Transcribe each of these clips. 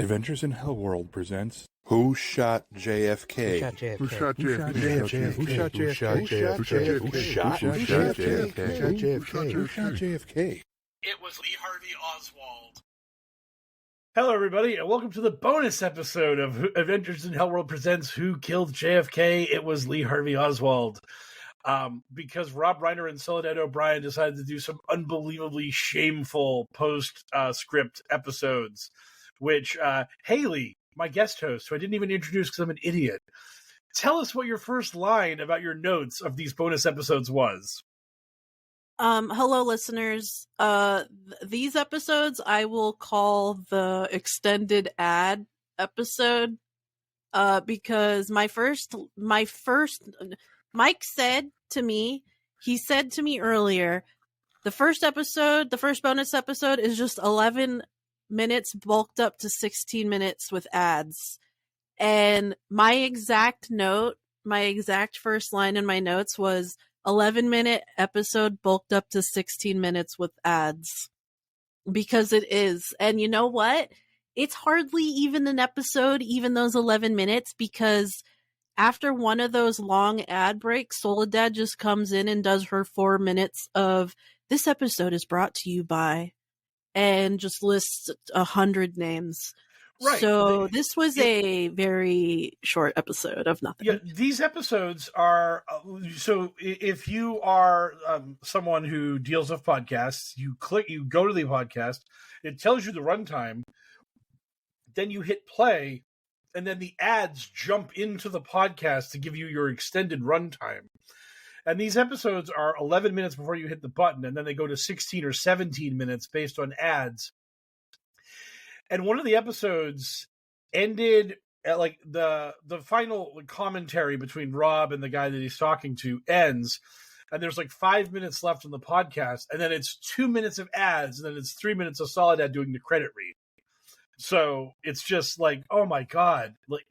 Adventures in HellwQrld presents Who Shot JFK? Who shot JFK? It was Lee Harvey Oswald. Hello, everybody, and welcome to the bonus episode of Adventures in HellwQrld presents Who Killed JFK? It was Lee Harvey Oswald. Because Rob Reiner and Soledad O'Brien decided to do some unbelievably shameful post-script episodes, which Haley, my guest host, who I didn't even introduce because I'm an idiot, tell us what your first line about your notes of these bonus episodes was. Hello, listeners. These episodes I will call the extended ad episode, because Mike said to me earlier, the first bonus episode is just 11 minutes bulked up to 16 minutes with ads. And my exact first line in my notes was 11-minute episode bulked up to 16 minutes with ads. Because it is. And you know what? It's hardly even an episode, even those 11 minutes, because after one of those long ad breaks, Soledad just comes in and does her 4 minutes of, this episode is brought to you by, and just lists 100 names. Right. So this was a very short episode of nothing. Yeah, these episodes are, so if you are someone who deals with podcasts, you go to the podcast, it tells you the runtime, then you hit play, and then the ads jump into the podcast to give you your extended runtime. And these episodes are 11 minutes before you hit the button, and then they go to 16 or 17 minutes based on ads. And one of the episodes ended at like the final commentary between Rob and the guy that he's talking to ends, and there's like 5 minutes left on the podcast, and then it's 2 minutes of ads, and then it's 3 minutes of Soledad doing the credit read. So it's just like, oh my God, like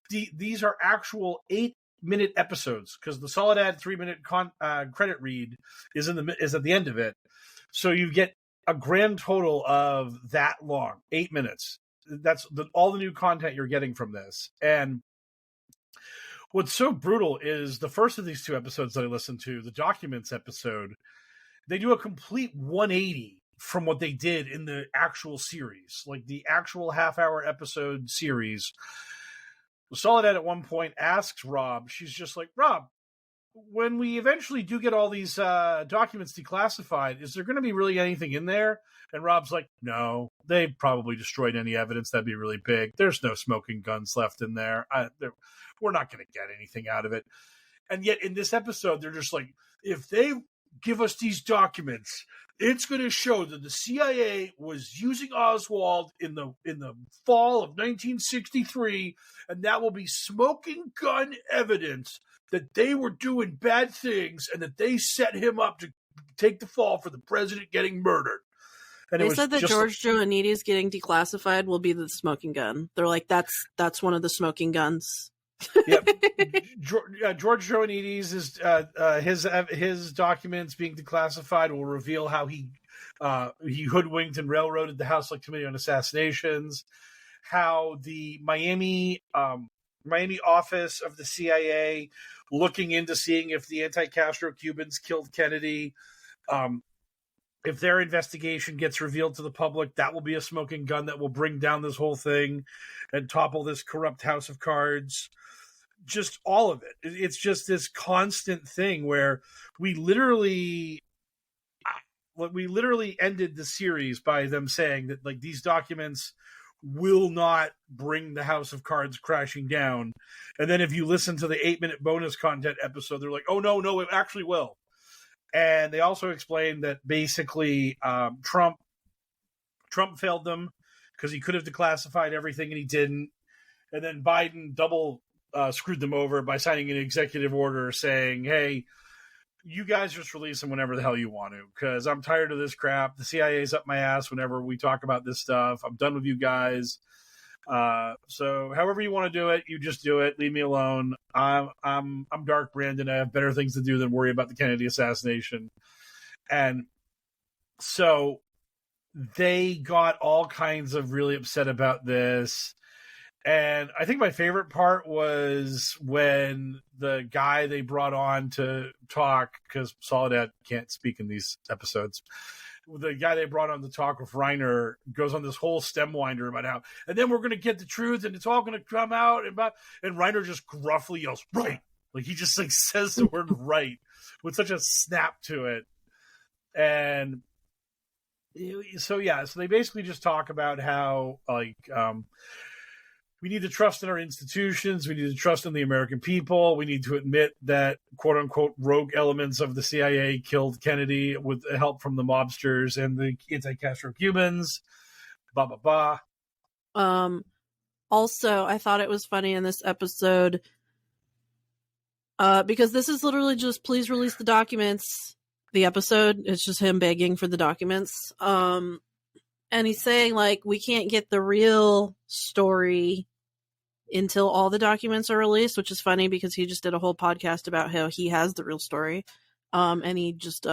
these are actual 8-minute episodes, because the Soledad 3-minute credit read is at the end of it. So you get a grand total of that long, 8 minutes. That's all the new content you're getting from this. And what's so brutal is the first of these two episodes that I listened to, the Documents episode, they do a complete 180 from what they did in the actual series, like the actual half-hour episode series. Soledad at one point asks Rob, she's just like, Rob, when we eventually do get all these documents declassified, is there going to be really anything in there? And Rob's like, no, they probably destroyed any evidence. That'd be really big. There's no smoking guns left in there. We're not going to get anything out of it. And yet in this episode, they're just like, if they give us these documents, it's going to show that the CIA was using Oswald in the fall of 1963, and that will be smoking gun evidence that they were doing bad things and that they set him up to take the fall for the president getting murdered. And they said that George Joannides getting declassified will be the smoking gun. They're like, that's one of the smoking guns. Yep. George Joannides is his documents being declassified will reveal how he hoodwinked and railroaded the House Select Committee on Assassinations, how the Miami office of the CIA looking into seeing if the anti-Castro Cubans killed Kennedy. If their investigation gets revealed to the public, that will be a smoking gun that will bring down this whole thing and topple this corrupt House of Cards. Just all of it. It's just this constant thing where we literally ended the series by them saying that like these documents will not bring the House of Cards crashing down. And then if you listen to the 8-minute bonus content episode, they're like, oh, no, it actually will. And they also explained that basically Trump failed them because he could have declassified everything and he didn't. And then Biden double screwed them over by signing an executive order saying, hey, you guys just release them whenever the hell you want to, because I'm tired of this crap. The CIA's up my ass whenever we talk about this stuff. I'm done with you guys. So however you want to do it, you just do it. Leave me alone. I'm Dark Brandon. I have better things to do than worry about the Kennedy assassination. And so they got all kinds of really upset about this. And I think my favorite part was when the guy they brought on to talk, because Soledad can't speak in these episodes, the guy they brought on to talk with Reiner goes on this whole stem winder about how, and then we're going to get the truth and it's all going to come out. And Reiner just gruffly yells, right. Like he just like says the word right with such a snap to it. And so they basically just talk about how like, we need to trust in our institutions. We need to trust in the American people. We need to admit that quote unquote rogue elements of the CIA killed Kennedy with help from the mobsters and the anti-Castro Cubans. Blah, blah, blah. Also, I thought it was funny in this episode because this is literally just please release the documents. The episode, it's just him begging for the documents. And he's saying like, we can't get the real story until all the documents are released, which is funny because he just did a whole podcast about how he has the real story. And he just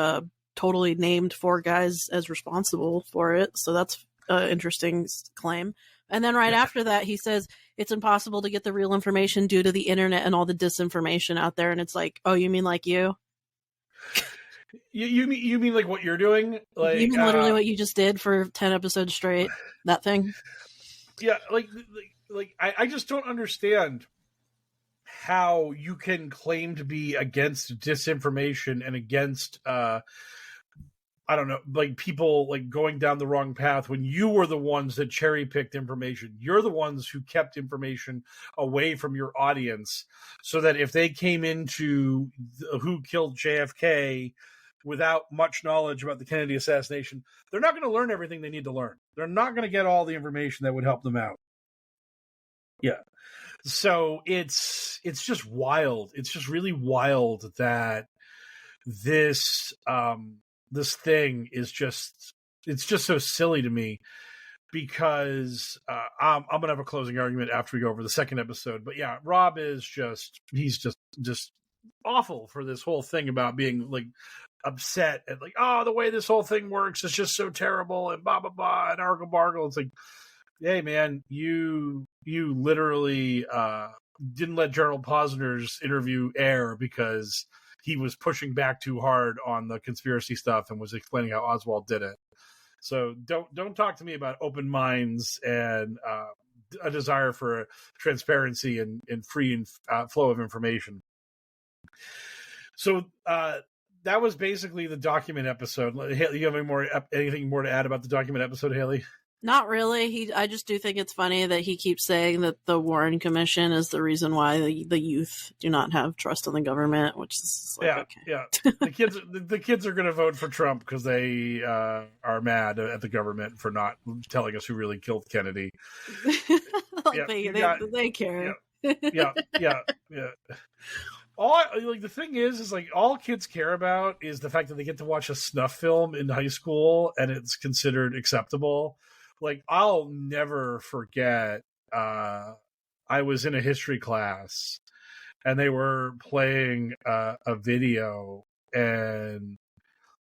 totally named 4 guys as responsible for it. So that's an interesting claim. And then after that, he says it's impossible to get the real information due to the internet and all the disinformation out there. And it's like, oh, you mean like you? You mean like what you're doing? Like you mean literally what you just did for 10 episodes straight? That thing? Yeah, like I just don't understand how you can claim to be against disinformation and against I don't know, like people like going down the wrong path when you were the ones that cherry picked information. You're the ones who kept information away from your audience so that if they came into who killed JFK without much knowledge about the Kennedy assassination, they're not going to learn everything they need to learn. They're not going to get all the information that would help them out. Yeah. So it's just wild. It's just really wild that this this thing is just, it's just so silly to me because I'm going to have a closing argument after we go over the second episode. But yeah, Rob is he's just awful for this whole thing about being like upset and like, oh, the way this whole thing works is just so terrible and blah, blah, blah, and argle bargle. It's like, hey man, you literally didn't let General Posner's interview air because he was pushing back too hard on the conspiracy stuff and was explaining how Oswald did it. So don't talk to me about open minds and a desire for transparency and free flow of information. So that was basically the document episode. Haley, you have anything more to add about the document episode, Haley? Not really. I just do think it's funny that he keeps saying that the Warren Commission is the reason why the youth do not have trust in the government, which is like, okay. Yeah. The kids are going to vote for Trump because they are mad at the government for not telling us who really killed Kennedy. They care. Yeah. The thing is like all kids care about is the fact that they get to watch a snuff film in high school and it's considered acceptable. Like I'll never forget. I was in a history class, and they were playing a video, and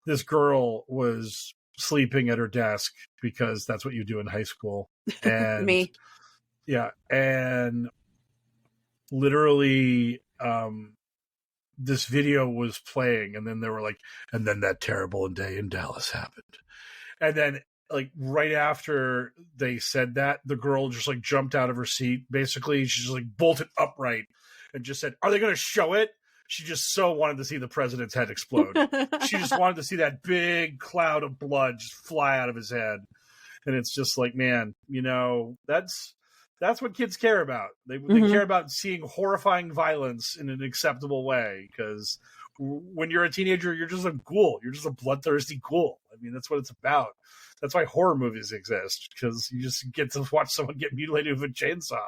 this girl was sleeping at her desk because that's what you do in high school. And me, yeah, and literally. This video was playing, and then they were like, and then that terrible day in Dallas happened. And then, like, right after they said that, the girl just, like, jumped out of her seat. Basically, she just, like, bolted upright and just said, are they going to show it? She just so wanted to see the president's head explode. She just wanted to see that big cloud of blood just fly out of his head. And it's just like, man, that's what kids care about. They care about seeing horrifying violence in an acceptable way. Because when you're a teenager, you're just a ghoul. You're just a bloodthirsty ghoul. I mean, that's what it's about. That's why horror movies exist. Because you just get to watch someone get mutilated with a chainsaw,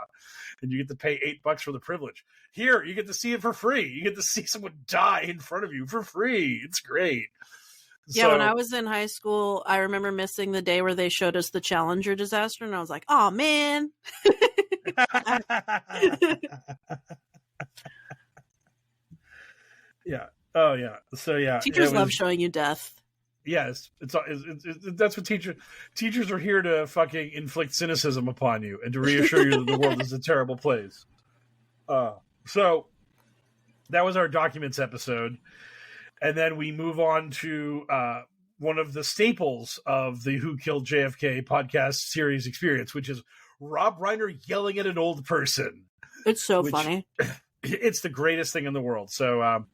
and you get to pay $8 for the privilege. Here, you get to see it for free. You get to see someone die in front of you for free. It's great. Yeah, when I was in high school, I remember missing the day where they showed us the Challenger disaster, and I was like, oh, man. Yeah. Oh, yeah. So, yeah. Teachers love showing you death. Yes, that's what teachers are here to fucking inflict cynicism upon you and to reassure you that the world is a terrible place. So that was our documents episode, and then we move on to one of the staples of the Who Killed JFK podcast series experience, which is Rob Reiner yelling at an old person. It's so funny. It's the greatest thing in the world. So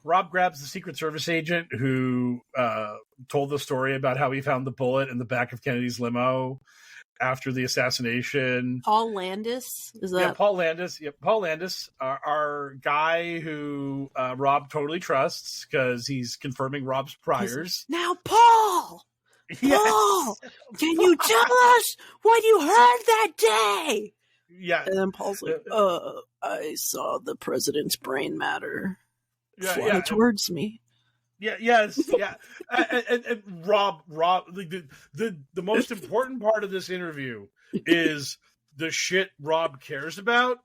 Rob grabs the Secret Service agent who told the story about how he found the bullet in the back of Kennedy's limo after the assassination. Paul Landis? Is that? Yeah, Paul Landis. Yep, Paul Landis, our guy who Rob totally trusts because he's confirming Rob's priors. Now, Paul! Yes. Paul! Can you tell us what you heard that day? Yeah. And then Paul's like, I saw the president's brain matter fly towards me. Yeah, yes, yeah. And Rob, the most important part of this interview is the shit Rob cares about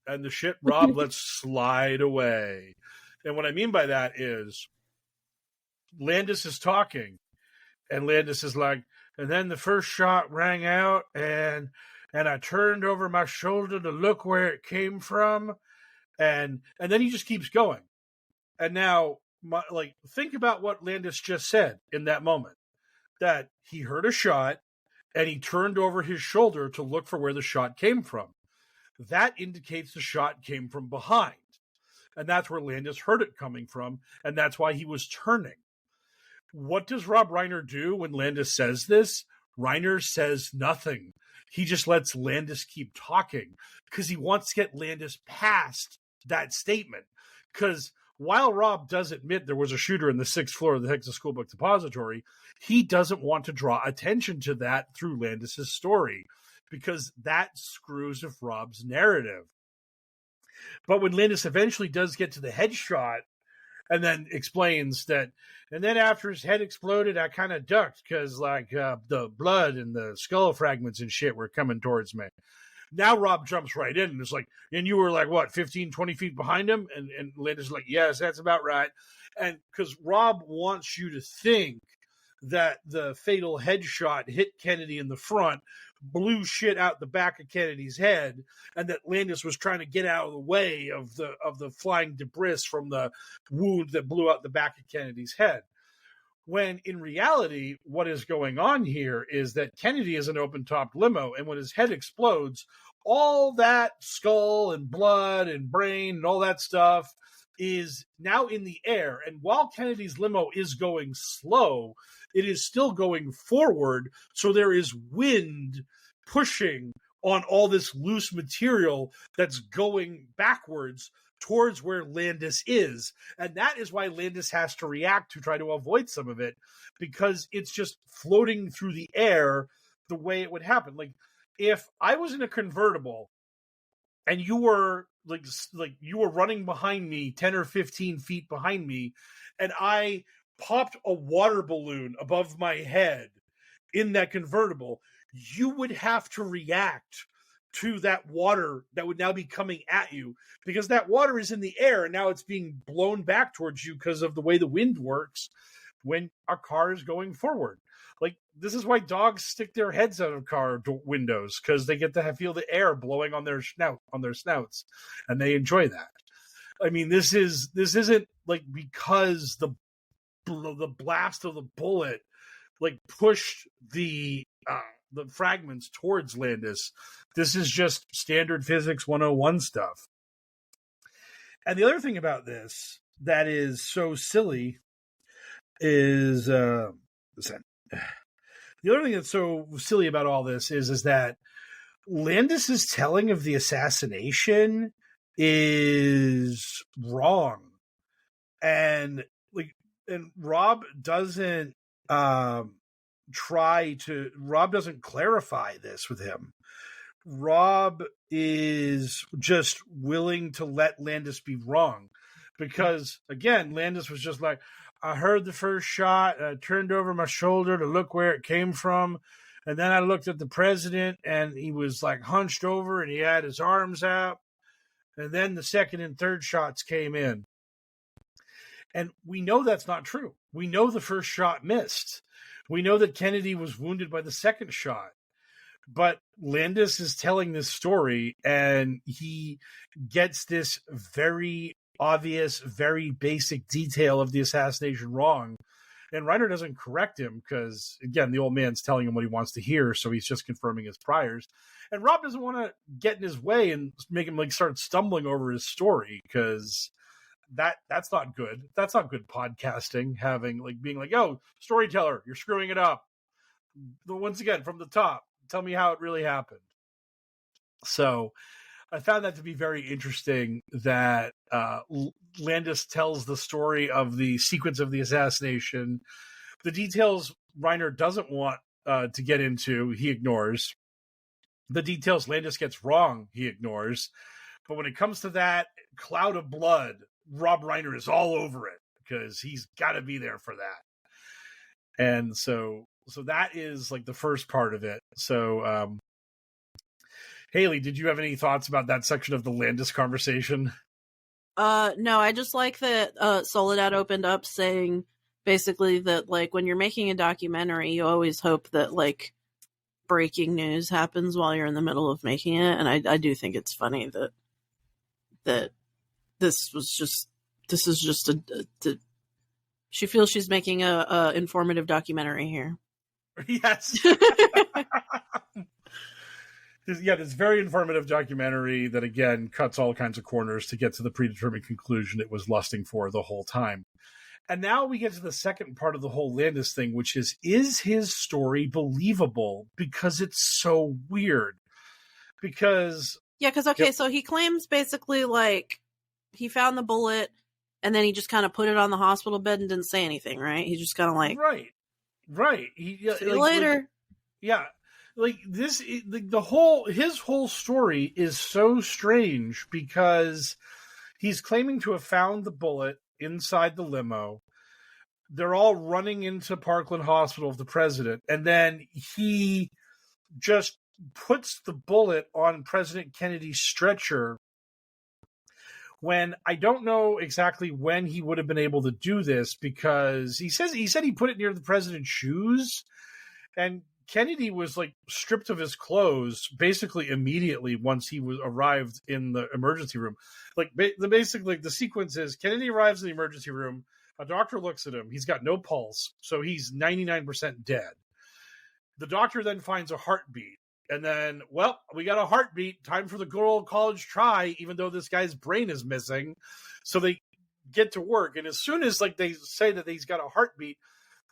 and the shit Rob lets slide away. And what I mean by that is Landis is talking, and Landis is like, and then the first shot rang out, and I turned over my shoulder to look where it came from, and then he just keeps going. And now, think about what Landis just said in that moment, that he heard a shot and he turned over his shoulder to look for where the shot came from. That indicates the shot came from behind. And that's where Landis heard it coming from. And that's why he was turning. What does Rob Reiner do when Landis says this? Reiner says nothing. He just lets Landis keep talking because he wants to get Landis past that statement. Because while Rob does admit there was a shooter in the 6th floor of the Texas School Book Depository, he doesn't want to draw attention to that through Landis's story because that screws with Rob's narrative. But when Landis eventually does get to the headshot and then explains that, and then after his head exploded, I kind of ducked because the blood and the skull fragments and shit were coming towards me. Now Rob jumps right in and is like, and you were like, what, 15, 20 feet behind him? And Landis is like, yes, that's about right. And because Rob wants you to think that the fatal headshot hit Kennedy in the front, blew shit out the back of Kennedy's head, and that Landis was trying to get out of the way of the flying debris from the wound that blew out the back of Kennedy's head. When in reality, what is going on here is that Kennedy is an open-topped limo, and when his head explodes, all that skull and blood and brain and all that stuff is now in the air. And while Kennedy's limo is going slow, it is still going forward, so there is wind pushing on all this loose material that's going backwards towards where Landis is. And that is why Landis has to react to try to avoid some of it, because it's just floating through the air the way it would happen. Like, if I was in a convertible and you were like you were running behind me 10 or 15 feet behind me, and I popped a water balloon above my head in that convertible, you would have to react to that water that would now be coming at you, because that water is in the air and now it's being blown back towards you because of the way the wind works when our car is going forward. Like, this is why dogs stick their heads out of car windows, because they get to feel the air blowing on their snouts, and they enjoy that. I mean, this isn't like because the blast of the bullet like pushed the fragments towards Landis. This is just standard physics 101 stuff. And the other thing about this that is so silly is the other thing that's so silly about all this is that Landis's telling of the assassination is wrong, and Rob doesn't Rob doesn't clarify this with him. Rob is just willing to let Landis be wrong, because again, Landis was just like, I heard the first shot, I turned over my shoulder to look where it came from, and then I looked at the president and he was like hunched over and he had his arms out, and then the second and third shots came in. And we know that's not true. We know the first shot missed. We know that Kennedy was wounded by the second shot. But Landis is telling this story, and he gets this very obvious, very basic detail of the assassination wrong. And Reiner doesn't correct him because, again, the old man's telling him what he wants to hear, so he's just confirming his priors. And Rob doesn't want to get in his way and make him like start stumbling over his story, because that's not good. That's not good podcasting, having like being like, yo, storyteller, you're screwing it up. Once again, from the top, tell me how it really happened. So I found that to be very interesting, that Landis tells the story of the sequence of the assassination. The details Reiner doesn't want to get into, he ignores. The details Landis gets wrong, he ignores. But when it comes to that cloud of blood, Rob Reiner is all over it, because he's got to be there for that. And so that is like the first part of it. So, Haley, did you have any thoughts about that section of the Landis conversation? No, I just like that Soledad opened up saying basically that, like, when you're making a documentary, you always hope that, like, breaking news happens while you're in the middle of making it. And I do think it's funny that this is just a she feels she's making a informative documentary here. Yes. Yeah, this very informative documentary that, again, cuts all kinds of corners to get to the predetermined conclusion it was lusting for the whole time. And now we get to the second part of the whole Landis thing, which is his story believable? Because it's so weird. Because... Yeah, because, okay, so he claims basically, like, he found the bullet, and then he just kind of put it on the hospital bed and didn't say anything, right? He just kind of like... Right. See you later. Yeah. Like this, his whole story is so strange, because he's claiming to have found the bullet inside the limo. They're all running into Parkland Hospital of the president, and then he just puts the bullet on President Kennedy's stretcher, when I don't know exactly when he would have been able to do this, because he said he put it near the president's shoes, and Kennedy was like stripped of his clothes basically immediately once he arrived in the emergency room. Like basically the sequence is Kennedy arrives in the emergency room. A doctor looks at him. He's got no pulse, so he's 99% dead. The doctor then finds a heartbeat. And then, well, we got a heartbeat. Time for the good old college try, even though this guy's brain is missing. So they get to work. And as soon as like they say that he's got a heartbeat,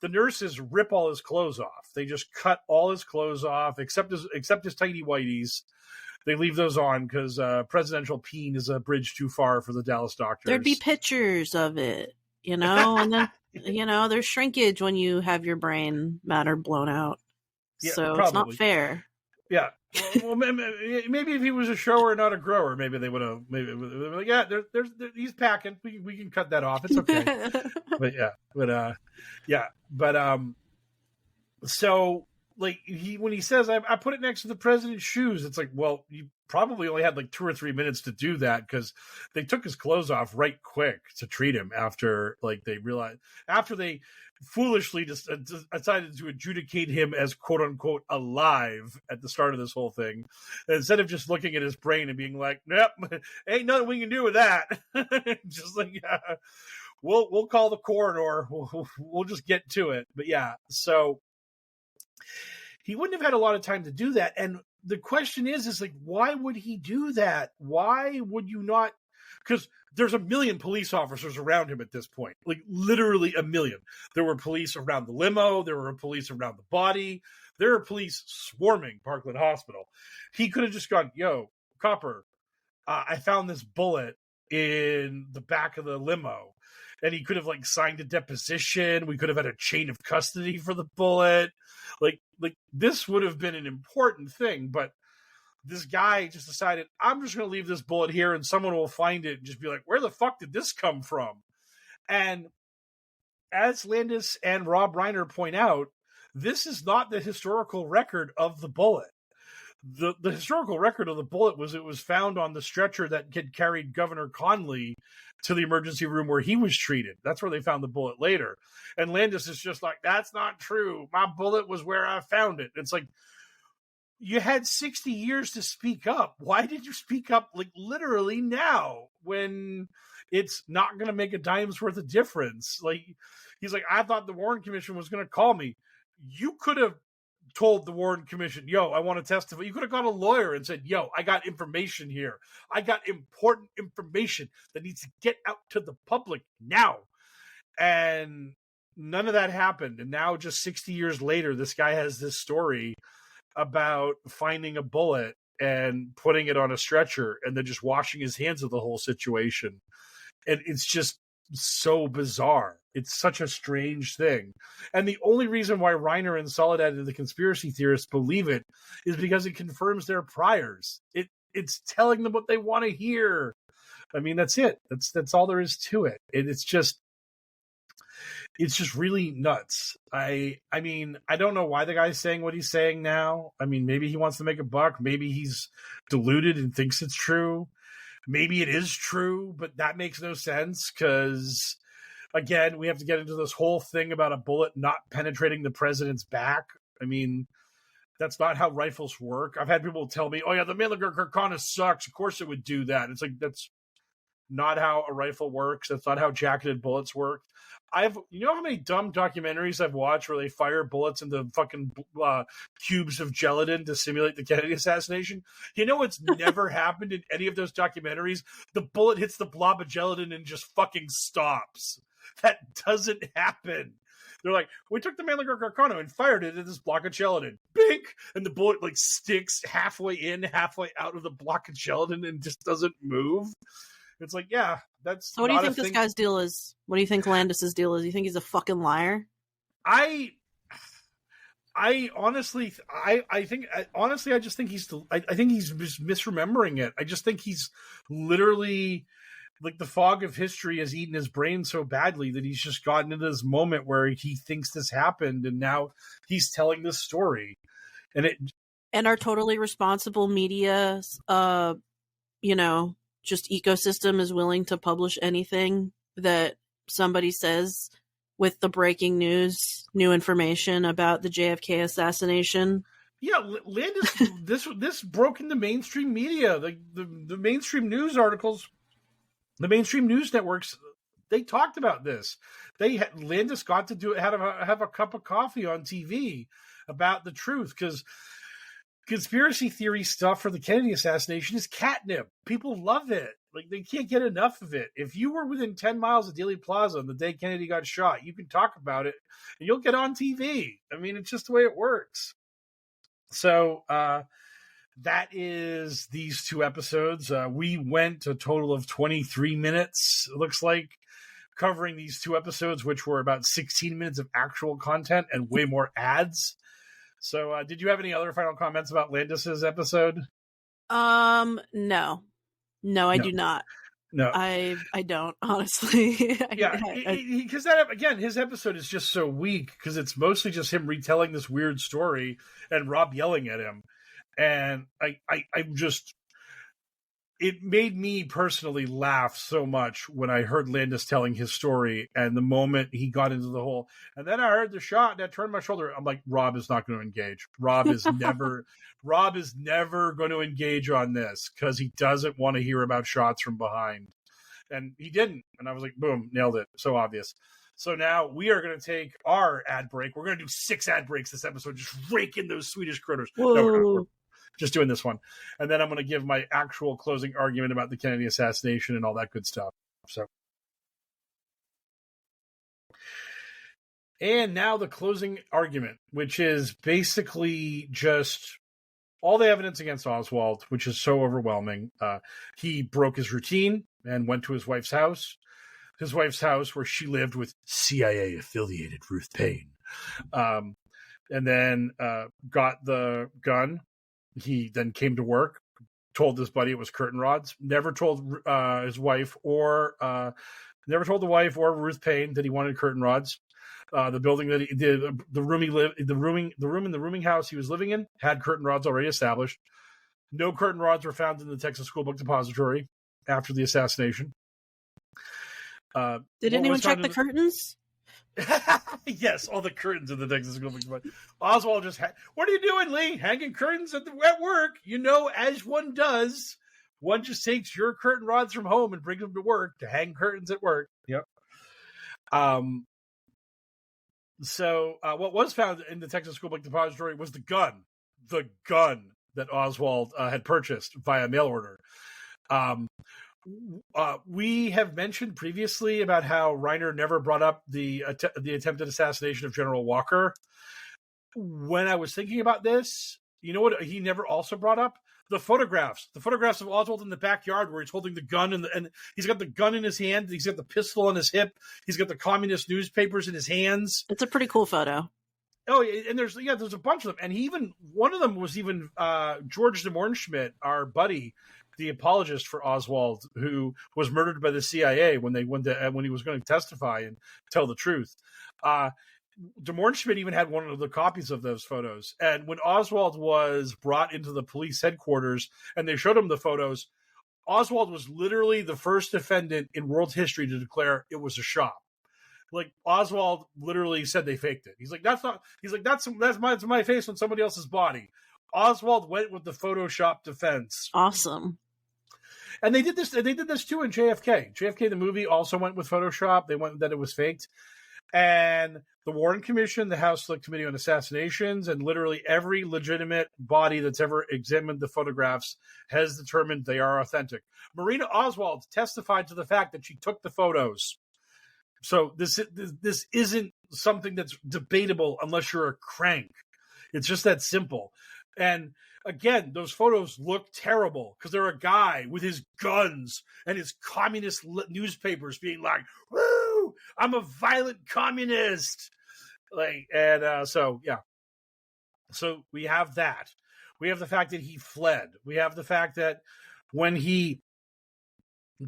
the nurses rip all his clothes off. They just cut all his clothes off, except his tighty whities. They leave those on because presidential peen is a bridge too far for the Dallas doctors. There'd be pictures of it, and then, there's shrinkage when you have your brain matter blown out. Yeah, so probably. It's not fair. Yeah. Well, maybe if he was a shower, not a grower, maybe they would have. Maybe like, yeah, there's he's packing. We can cut that off. It's okay. So like when he says I put it next to the president's shoes, it's like, well, you probably only had like 2 or 3 minutes to do that, because they took his clothes off right quick to treat him after they foolishly decided to adjudicate him as quote unquote alive at the start of this whole thing, instead of just looking at his brain and being like, "Yep, ain't nothing we can do with that." Just like, yeah, we'll call the coroner. We'll just get to it. But yeah, so he wouldn't have had a lot of time to do that. And the question is like, why would he do that? Why would you not? Because there's a million police officers around him at this point, like literally a million. There were police around the limo. There were police around the body. There are police swarming Parkland Hospital. He could have just gone, yo, copper, I found this bullet in the back of the limo. And he could have like signed a deposition. We could have had a chain of custody for the bullet. Like this would have been an important thing, but this guy just decided, I'm just going to leave this bullet here and someone will find it and just be like, where the fuck did this come from? And as Landis and Rob Reiner point out, this is not the historical record of the bullet. the historical record of the bullet was it was found on the stretcher that had carried Governor Conley to the emergency room where he was treated. That's where they found the bullet later. And Landis is just like, that's not true. My bullet was where I found it. It's like, you had 60 years to speak up. Why did you speak up like literally now when it's not going to make a dime's worth of difference? Like, he's like, I thought the Warren Commission was going to call me. You could have told the Warren Commission, yo, I want to testify. You could have got a lawyer and said, yo, I got information here. I got important information that needs to get out to the public now. And none of that happened. And now just 60 years later, this guy has this story about finding a bullet and putting it on a stretcher and then just washing his hands of the whole situation. And it's just so bizarre. It's such a strange thing. And the only reason why Reiner and Soledad and the conspiracy theorists believe it is because it confirms their priors. It's telling them what they want to hear. I mean, that's it. That's all there is to it. And it's just really nuts. I mean, I don't know why the guy's saying what he's saying now. I mean, maybe he wants to make a buck. Maybe he's deluded and thinks it's true. Maybe it is true, but that makes no sense because, again, we have to get into this whole thing about a bullet not penetrating the president's back. I mean, that's not how rifles work. I've had people tell me, oh, yeah, the Mannlicher-Carcano sucks. Of course it would do that. It's like, that's not how a rifle works. That's not how jacketed bullets work. You know how many dumb documentaries I've watched where they fire bullets into fucking cubes of gelatin to simulate the Kennedy assassination? You know what's never happened in any of those documentaries? The bullet hits the blob of gelatin and just fucking stops. That doesn't happen. They're like, we took the Mannlicher-Carcano and fired it at this block of gelatin. Bink! And the bullet like sticks halfway in, halfway out of the block of gelatin and just doesn't move. It's like, yeah, that's. So what do you think this guy's deal is? What do you think Landis's deal is? You think he's a fucking liar? I honestly, I think I just think he's misremembering it. I just think he's literally like the fog of history has eaten his brain so badly that he's just gotten into this moment where he thinks this happened, and now he's telling this story, and our totally responsible media, just ecosystem is willing to publish anything that somebody says with the breaking news, new information about the JFK assassination. Yeah, Landis, this broke into mainstream media. The mainstream news articles, the mainstream news networks, they talked about this. Landis got to have a cup of coffee on TV about the truth because conspiracy theory stuff for the Kennedy assassination is catnip. People love it. Like, they can't get enough of it. If you were within 10 miles of Dealey Plaza on the day Kennedy got shot, you can talk about it and you'll get on TV. I mean, it's just the way it works. So that is these two episodes. We went a total of 23 minutes, it looks like, covering these two episodes, which were about 16 minutes of actual content and way more ads. So, did you have any other final comments about Landis's episode? No, I do not. No, I don't, honestly. Yeah, because his episode is just so weak because it's mostly just him retelling this weird story and Rob yelling at him, and I'm just. It made me personally laugh so much when I heard Landis telling his story, and the moment he got into the whole, and then I heard the shot and I turned my shoulder. I'm like, Rob is not going to engage. Rob is never going to engage on this because he doesn't want to hear about shots from behind. And he didn't. And I was like, boom, nailed it. So obvious. So now we are going to take our ad break. We're going to do 6 ad breaks this episode, just rake in those Swedish critters. Whoa. No, we're not. Just doing this one. And then I'm going to give my actual closing argument about the Kennedy assassination and all that good stuff. So, and now the closing argument, which is basically just all the evidence against Oswald, which is so overwhelming. He broke his routine and went to his wife's house where she lived with CIA-affiliated Ruth Payne. And then got the gun. He then came to work, told his buddy it was curtain rods, never told his wife or Ruth Payne that he wanted curtain rods. The building that the room in the rooming house he was living in had curtain rods already established. No curtain rods were found in the Texas School Book Depository after the assassination. Did anyone check the curtains? Yes, all the curtains in the Texas School Book Depository. Oswald just what are you doing, Lee? Hanging curtains at work? As one does. One just takes your curtain rods from home and brings them to work to hang curtains at work. Yep. So what was found in the Texas School Book Depository was the gun that Oswald had purchased via mail order. We have mentioned previously about how Reiner never brought up the attempted assassination of General Walker. When I was thinking about this, you know what he never also brought up? The photographs of Oswald in the backyard where he's holding the gun and he's got the gun in his hand. He's got the pistol on his hip. He's got the communist newspapers in his hands. It's a pretty cool photo. Oh, and there's a bunch of them. And one of them was George de Morenschmidt, our buddy, the apologist for Oswald, who was murdered by the CIA when he was going to testify and tell the truth. De Morenschmidt even had one of the copies of those photos. And when Oswald was brought into the police headquarters and they showed him the photos, Oswald was literally the first defendant in world history to declare it was a shot. Like Oswald literally said they faked it. He's like, that's my face on somebody else's body. Oswald went with the Photoshop defense. Awesome. And they did this too in JFK. JFK, the movie, also went with Photoshop. They went that it was faked. And the Warren Commission, the House Select Committee on Assassinations, and literally every legitimate body that's ever examined the photographs has determined they are authentic. Marina Oswald testified to the fact that she took the photos. So this isn't something that's debatable unless you're a crank. It's just that simple. And again, those photos look terrible because they're a guy with his guns and his communist newspapers being like, "Woo! I'm a violent communist." So we have that. We have the fact that he fled. We have the fact that when he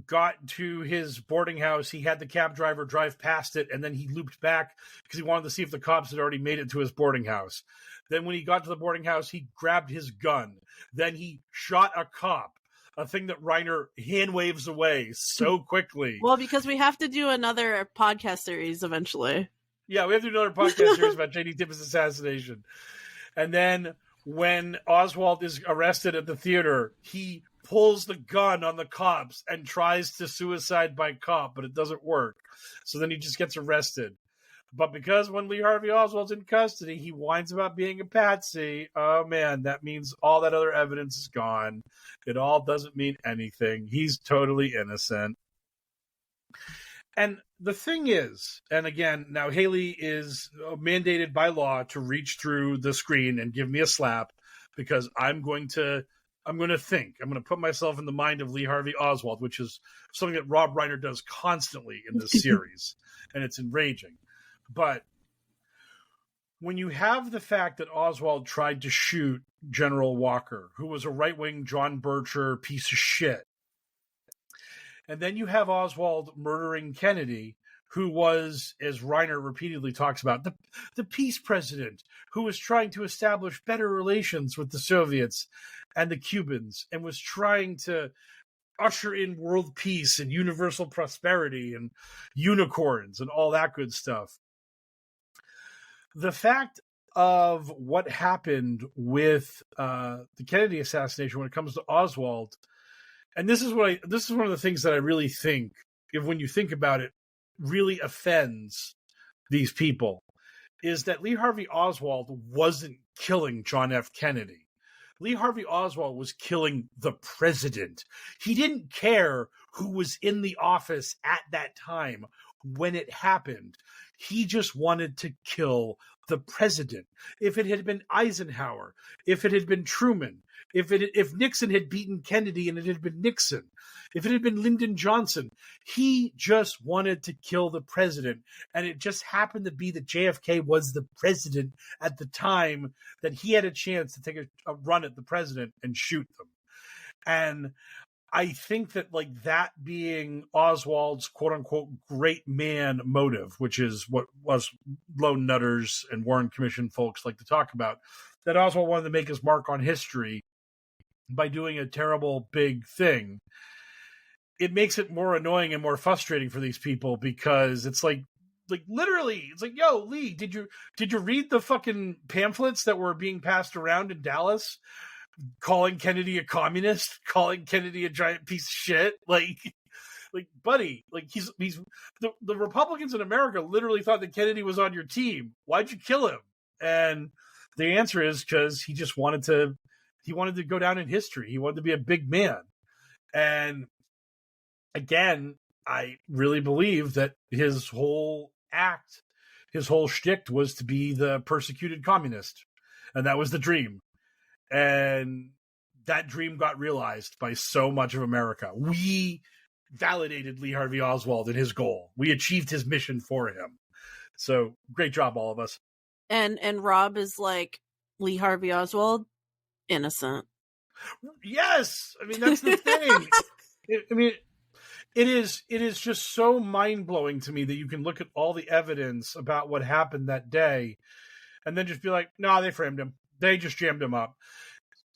got to his boarding house, he had the cab driver drive past it, and then he looped back because he wanted to see if the cops had already made it to his boarding house. Then when he got to the boarding house, he grabbed his gun. Then he shot a cop, a thing that Reiner hand waves away so quickly. Well, because we have to do another podcast series eventually. Yeah, we have to do another podcast series about J.D. Tippit's assassination. And then when Oswald is arrested at the theater, he pulls the gun on the cops and tries to suicide by cop, but it doesn't work. So then he just gets arrested. But because when Lee Harvey Oswald's in custody, he whines about being a patsy, oh man, that means all that other evidence is gone. It all doesn't mean anything. He's totally innocent. And the thing is, and again, now Haley is mandated by law to reach through the screen and give me a slap because I'm going to think. I'm going to put myself in the mind of Lee Harvey Oswald, which is something that Rob Reiner does constantly in this series, and it's enraging. But when you have the fact that Oswald tried to shoot General Walker, who was a right-wing John Bircher piece of shit, and then you have Oswald murdering Kennedy, who was, as Reiner repeatedly talks about, the peace president who was trying to establish better relations with the Soviets and the Cubans and was trying to usher in world peace and universal prosperity and unicorns and all that good stuff. The fact of what happened with the Kennedy assassination when it comes to Oswald, and this is one of the things that I really think, when you think about it, really offends these people, is that Lee Harvey Oswald wasn't killing John F. Kennedy. Lee Harvey Oswald was killing the president. He didn't care who was in the office at that time when it happened. He just wanted to kill the president. If it had been Eisenhower, if it had been Truman, if Nixon had beaten Kennedy and it had been Nixon, if it had been Lyndon Johnson, he just wanted to kill the president. And it just happened to be that JFK was the president at the time that he had a chance to take a run at the president and shoot them. And I think that like that being Oswald's quote unquote great man motive, which is what was lone nutters and Warren Commission folks like to talk about, that Oswald wanted to make his mark on history by doing a terrible big thing. It makes it more annoying and more frustrating for these people because it's like literally, it's like, yo, Lee, did you read the fucking pamphlets that were being passed around in Dallas, calling Kennedy a communist, calling Kennedy a giant piece of shit? Like, buddy, like he's the Republicans in America literally thought that Kennedy was on your team. Why'd you kill him? And the answer is because he just wanted to go down in history. He wanted to be a big man. And again, I really believe that his whole act, his whole shtick was to be the persecuted communist. And that was the dream. And that dream got realized by so much of America. We validated Lee Harvey Oswald in his goal. We achieved his mission for him. So great job, all of us. And Rob is like, Lee Harvey Oswald, innocent. Yes. I mean, that's the thing. It is just so mind-blowing to me that you can look at all the evidence about what happened that day and then just be like, nah, they framed him. They just jammed him up.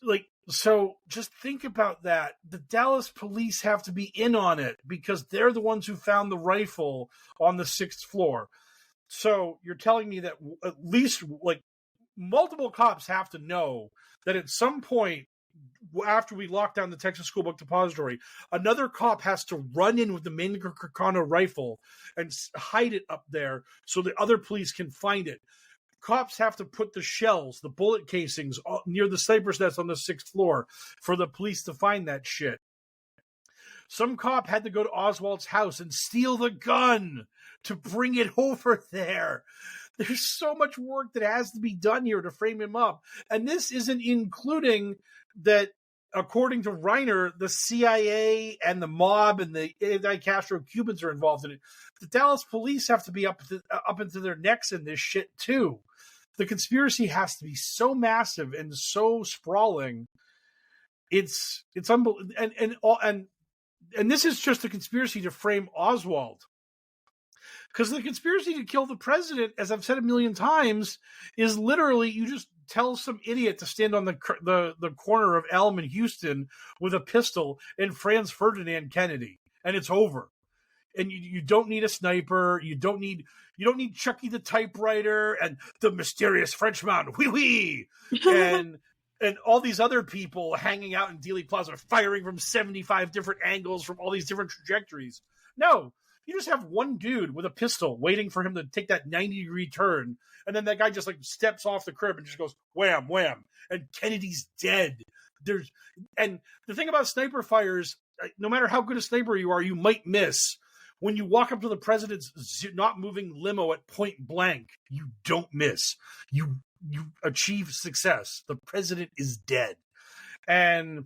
Like, so just think about that. The Dallas police have to be in on it because they're the ones who found the rifle on the 6th floor. So you're telling me that at least like multiple cops have to know that at some point after we lock down the Texas School Book Depository, another cop has to run in with the Maine Carcano rifle and hide it up there so the other police can find it. Cops have to put the shells, the bullet casings near the sniper's nest on the 6th floor for the police to find that shit. Some cop had to go to Oswald's house and steal the gun to bring it over there. There's so much work that has to be done here to frame him up. And this isn't including that, according to Reiner, the CIA and the mob and the anti-Castro Cubans are involved in it. The Dallas police have to be up into their necks in this shit too. The conspiracy has to be so massive and so sprawling. It's unbelievable. And this is just a conspiracy to frame Oswald. Because the conspiracy to kill the president, as I've said a million times, is literally you just tell some idiot to stand on the corner of Elm and Houston with a pistol and Franz Ferdinand Kennedy, and it's over. And you don't need a sniper. You don't need Chucky the typewriter and the mysterious Frenchman, wee and all these other people hanging out in Dealey Plaza, firing from 75 different angles from all these different trajectories. No. You just have one dude with a pistol waiting for him to take that 90-degree turn, and then that guy just like steps off the curb and just goes wham, wham, and Kennedy's dead. And the thing about sniper fires, no matter how good a sniper you are, you might miss. When you walk up to the president's not moving limo at point blank, you don't miss. You achieve success. The president is dead. And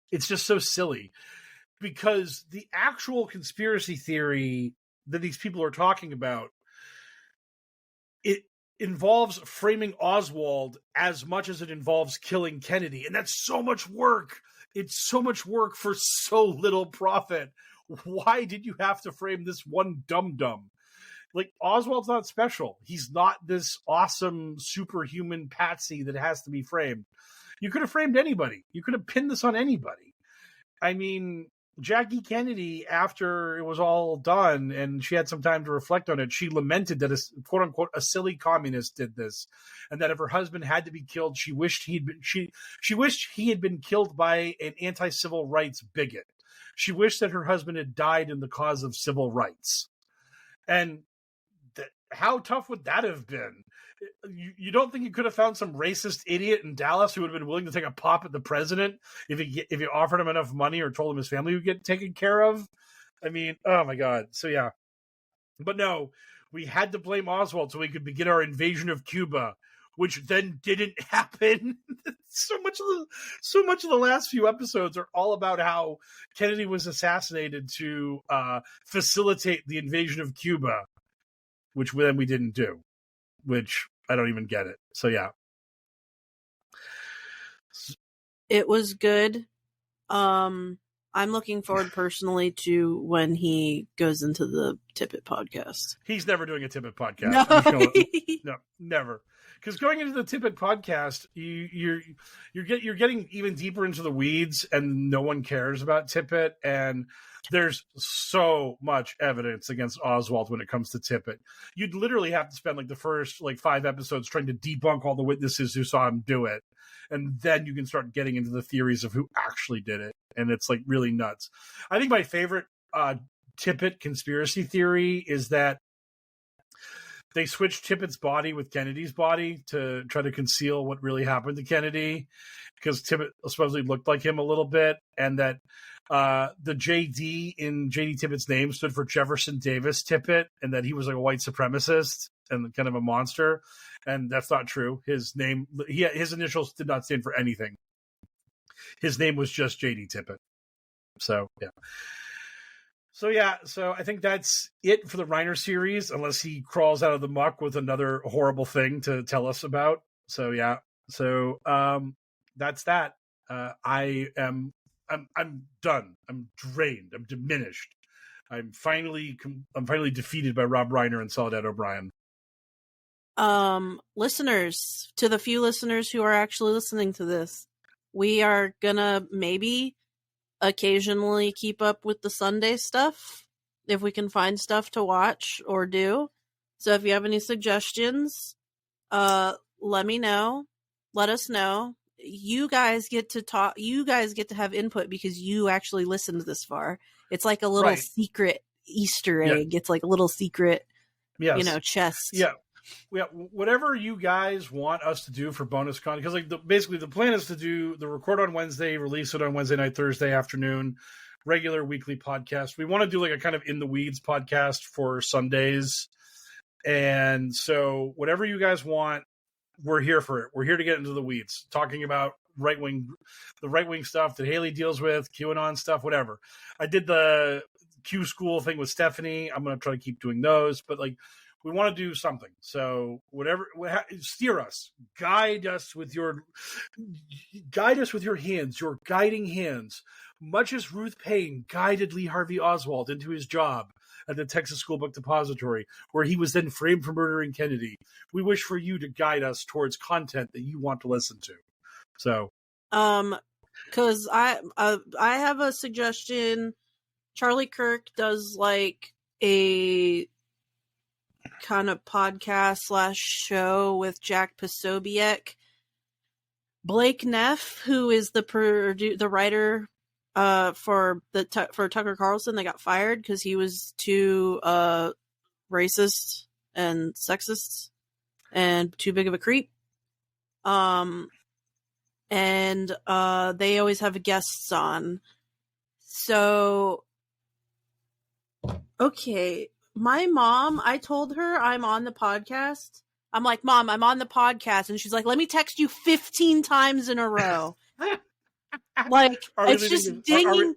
it's just so silly. Because the actual conspiracy theory that these people are talking about, it involves framing Oswald as much as it involves killing Kennedy. And that's so much work. It's so much work for so little profit. Why did you have to frame this one dum-dum? Like, Oswald's not special. He's not this awesome superhuman patsy that has to be framed. You could have framed anybody. You could have pinned this on anybody. I mean, Jackie Kennedy, after it was all done and she had some time to reflect on it, she lamented that a quote unquote a silly communist did this, and that if her husband had to be killed, she wished he had been killed by an anti-civil rights bigot. She wished that her husband had died in the cause of civil rights. And how tough would that have been? You don't think you could have found some racist idiot in Dallas who would have been willing to take a pop at the president if you offered him enough money or told him his family would get taken care of? I mean, oh my God. So yeah. But no, we had to blame Oswald so we could begin our invasion of Cuba, which then didn't happen. So much of the last few episodes are all about how Kennedy was assassinated to facilitate the invasion of Cuba, which then we didn't do. Which I don't even get it. So yeah. It was good. I'm looking forward personally to when he goes into the Tippett podcast. He's never doing a Tippett podcast. No, no, never. Because going into the Tippett podcast, you're getting even deeper into the weeds, and no one cares about Tippett. And there's so much evidence against Oswald when it comes to Tippett. You'd literally have to spend like the first 5 episodes trying to debunk all the witnesses who saw him do it, and then you can start getting into the theories of who actually did it, and it's like really nuts. I think my favorite Tippett conspiracy theory is that they switched Tippett's body with Kennedy's body to try to conceal what really happened to Kennedy, because Tippett supposedly looked like him a little bit, and that the JD in JD Tippett's name stood for Jefferson Davis Tippett, and that he was like a white supremacist and kind of a monster. And that's not true. His initials did not stand for anything. His name was just JD Tippett. So I think that's it for the Reiner series, unless he crawls out of the muck with another horrible thing to tell us about. So that's that. I'm done. I'm drained. I'm diminished. I'm finally defeated by Rob Reiner and Soledad O'Brien. Listeners, to the few listeners who are actually listening to this, we are gonna maybe occasionally keep up with the Sunday stuff if we can find stuff to watch or do. So if you have any suggestions, let me know. Let us know. You guys get to talk. You guys get to have input because you actually listened this far. It's like a little secret Easter egg. Yeah. It's like a little secret, chest. Yeah. Whatever you guys want us to do for bonus content, because basically the plan is to do the record on Wednesday, release it on Wednesday night, Thursday afternoon, regular weekly podcast. We want to do like a kind of in the weeds podcast for Sundays, and so whatever you guys want, we're here for it. We're here to get into the weeds, talking about the right wing stuff that Haley deals with, QAnon stuff, whatever. I did the Q School thing with Stephanie. I'm going to try to keep doing those, but we want to do something. So steer us, guide us with your hands, your guiding hands, much as Ruth Payne guided Lee Harvey Oswald into his job at the Texas School Book Depository, where he was then framed for murdering Kennedy. We wish for you to guide us towards content that you want to listen to. So, because I have a suggestion. Charlie Kirk does like a kind of podcast / show with Jack Posobiec. Blake Neff, who is the writer for Tucker Carlson, that got fired because he was too racist and sexist and too big of a creep. And they always have guests on. So, okay. My mom, I told her I'm on the podcast. I'm like, Mom, I'm on the podcast. And she's like, let me text you 15 times in a row. It's just dinging.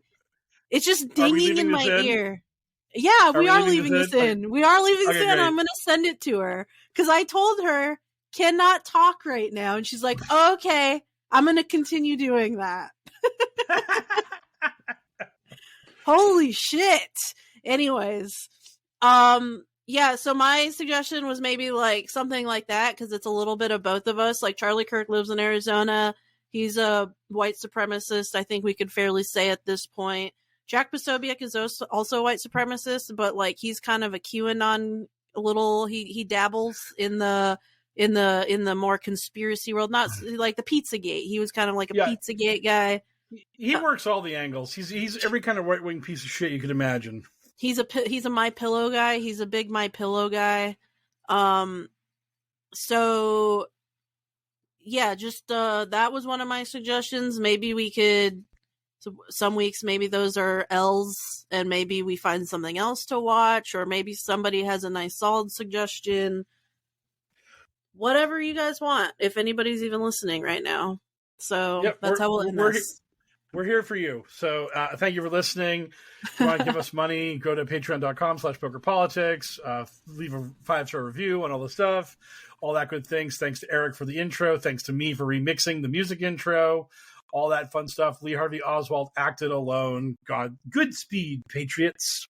It's just dinging in my ear. Yeah, we are leaving this in. We are leaving this in. I'm going to send it to her. Because I told her, cannot talk right now. And she's like, okay, I'm going to continue doing that. Holy shit. Anyways. So my suggestion was maybe like something like that, because it's a little bit of both of us. Like Charlie Kirk lives in Arizona. He's a white supremacist, I think we could fairly say at this point. Jack Posobiec is also a white supremacist, but like he's kind of a QAnon he dabbles in the more conspiracy world, not like the Pizzagate. He was kind of like a Pizzagate guy. He works all the angles. He's every kind of right wing piece of shit you could imagine. He's a My Pillow guy. He's a big My Pillow guy. So yeah, just that was one of my suggestions. Maybe we could some weeks maybe those are L's and maybe we find something else to watch, or maybe somebody has a nice solid suggestion. Whatever you guys want, if anybody's even listening right now. So that's how we'll end this. We're here for you. So thank you for listening. If you want to give us money, go to patreon.com/pokerpolitics. Leave a 5-star review and all the stuff. All that good things. Thanks to Eric for the intro. Thanks to me for remixing the music intro. all that fun stuff. Lee Harvey Oswald acted alone. God, good speed, Patriots.